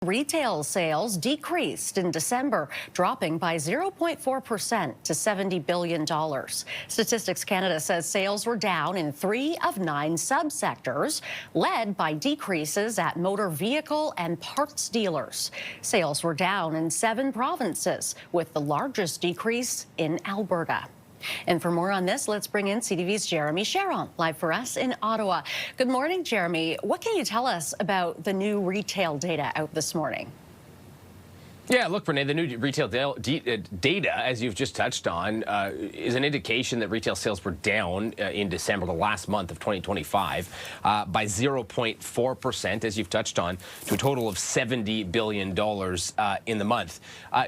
retail sales decreased in December, dropping by 0.4% to $70 billion. Statistics Canada says sales were down in 3 of 9 subsectors, led by decreases at motor vehicle and parts dealers. Sales were down in 7 provinces, with the largest decrease in Alberta. And for more on this, let's bring in CTV's Jeremie Charron, live for us in Ottawa. Good morning, Jeremie. What can you tell us about the new retail data out this morning? Yeah, look, Renee, the new retail data, as you've just touched on, is an indication that retail sales were down in December, the last month of 2025, by 0.4%, as you've touched on, to a total of $70 billion in the month,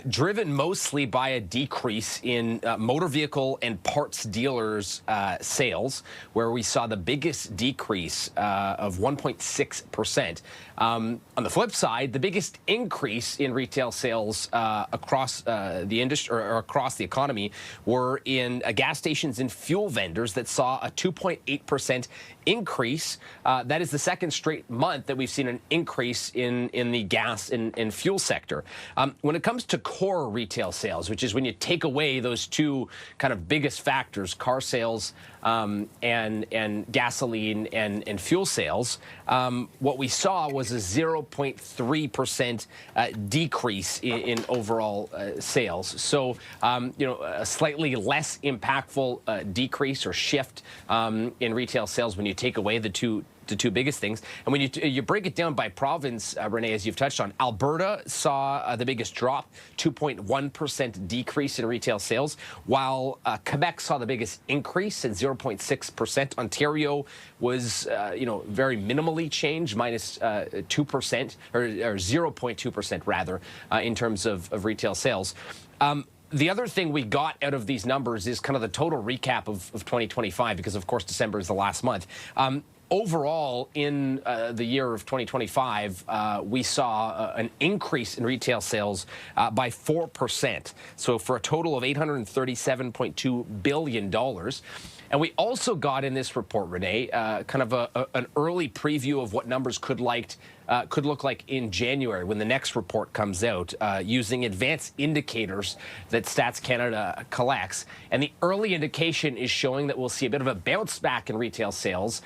driven mostly by a decrease in motor vehicle and parts dealers' sales, where we saw the biggest decrease of 1.6%. On the flip side, the biggest increase in retail sales across the industry or across the economy were in gas stations and fuel vendors that saw a 2.8% increase. That is the second straight month that we've seen an increase in the gas and fuel sector. When it comes to core retail sales, which is when you take away those two kind of biggest factors, car sales and gasoline and fuel sales, what we saw was a 0.3% decrease in overall sales. So, a slightly less impactful decrease or shift in retail sales when you take away the two biggest things. And when you break it down by province, Renee, as you've touched on, Alberta saw the biggest drop, 2.1% decrease in retail sales, while Quebec saw the biggest increase at 0.6%. Ontario was, very minimally changed, minus 2% or 0.2% rather, in terms of retail sales. The other thing we got out of these numbers is kind of the total recap of 2025, because, of course, December is the last month. Overall, in the year of 2025, we saw an increase in retail sales by 4%. So for a total of $837.2 billion. And we also got in this report, Renee, kind of an early preview of what numbers could look like in January when the next report comes out, using advanced indicators that Stats Canada collects. And the early indication is showing that we'll see a bit of a bounce back in retail sales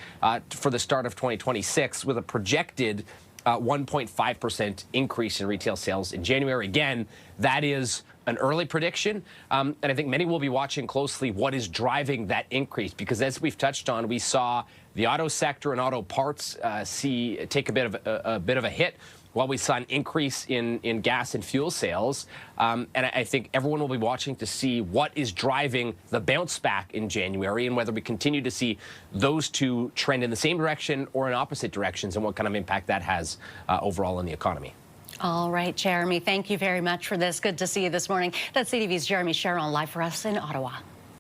for the start of 2026, with a projected 1.5% increase in retail sales in January. Again, that is an early prediction, and I think many will be watching closely what is driving that increase, because as we've touched on, we saw the auto sector and auto parts take a bit of a hit, while we saw an increase in gas and fuel sales. And I think everyone will be watching to see what is driving the bounce back in January, and whether we continue to see those two trend in the same direction or in opposite directions, and what kind of impact that has overall in the economy. All right, Jeremie, thank you very much for this. Good to see you this morning. That's CTV's Jeremie Charron, live for us in Ottawa.